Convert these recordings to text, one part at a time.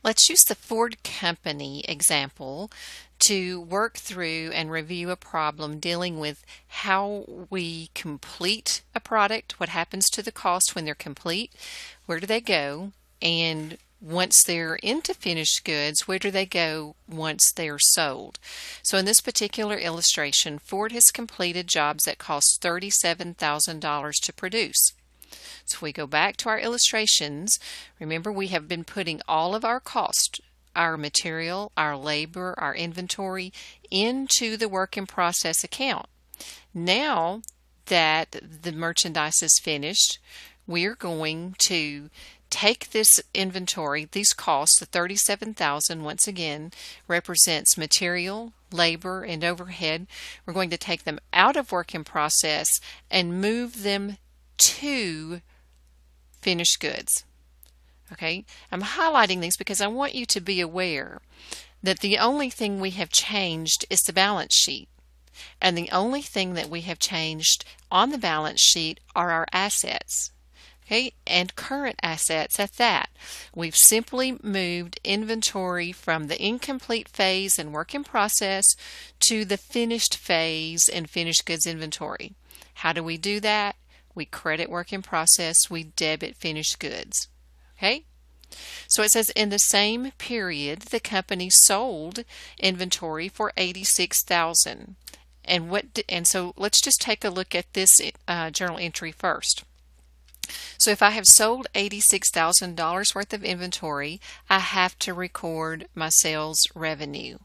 Let's use the Ford Company example to work through and review a problem dealing with how we complete a product, what happens to the cost when they're complete, where do they go, and once they're into finished goods, where do they go once they're sold? So in this particular illustration, Ford has completed jobs that cost $37,000 to produce. So if we go back to our illustrations, remember we have been putting all of our cost, our material, our labor, our inventory into the work in process account. Now that the merchandise is finished, we're going to take this inventory, these costs, the $37,000 once again represents material, labor, and overhead. We're going to take them out of work in process and move them to finished goods. Okay, I'm highlighting these because I want you to be aware that the only thing we have changed is the balance sheet. And the only thing that we have changed on the balance sheet are our assets. Okay, and current assets at that. We've simply moved inventory from the incomplete phase and work in process to the finished phase and finished goods inventory. How do we do that? We credit work in process, we debit finished goods. Okay? So it says in the same period, the company sold inventory for $86,000. And so let's just take a look at this journal entry first. So if I have sold $86,000 worth of inventory, I have to record my sales revenue.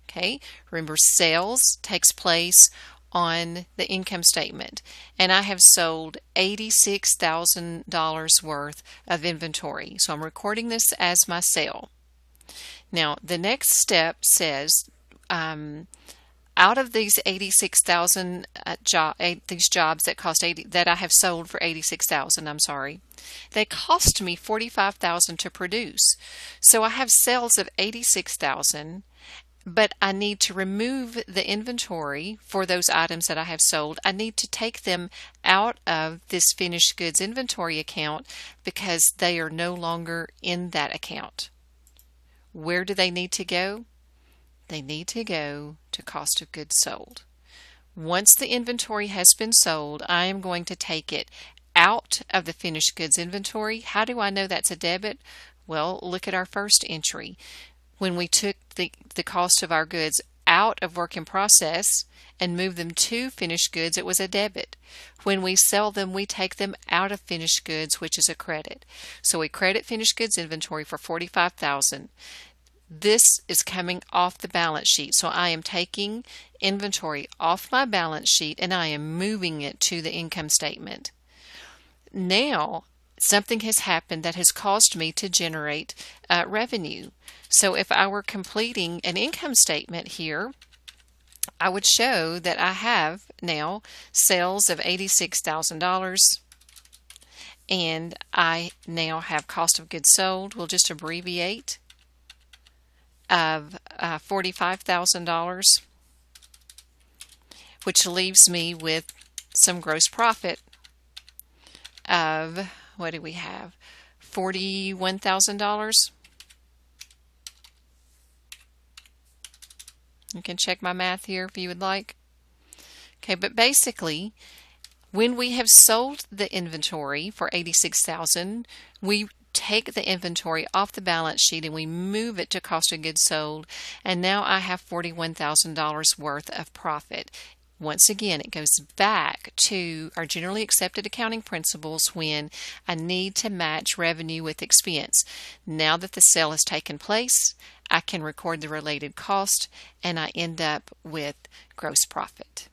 Okay? Remember, sales takes place on the income statement, and I have sold $86,000 worth of inventory. So I'm recording this as my sale. Now the next step says out of these 86,000 these jobs that cost that I have sold for 86,000, I'm sorry, they cost me 45,000 to produce. So I have sales of 86,000. But I need to remove the inventory for those items that I have sold. I need to take them out of this finished goods inventory account because they are no longer in that account. Where do they need to go? They need to go to cost of goods sold. Once the inventory has been sold, I am going to take it out of the finished goods inventory. How do I know that's a debit? Well, look at our first entry. When we took the cost of our goods out of work in process and moved them to finished goods, it was a debit. When we sell them, we take them out of finished goods, which is a credit. So we credit finished goods inventory for $45,000. This is coming off the balance sheet. So I am taking inventory off my balance sheet and I am moving it to the income statement. Now, something has happened that has caused me to generate revenue. So if I were completing an income statement here, I would show that I have now sales of $86,000 and I now have cost of goods sold, we'll just abbreviate, of $45,000, which leaves me with some gross profit of, what do we have, $41,000. You can check my math here if you would like. Okay, but basically, when we have sold the inventory for $86,000, we take the inventory off the balance sheet and we move it to cost of goods sold, and now I have $41,000 worth of profit. Once again, it goes back to our generally accepted accounting principles when I need to match revenue with expense. Now that the sale has taken place, I can record the related cost and I end up with gross profit.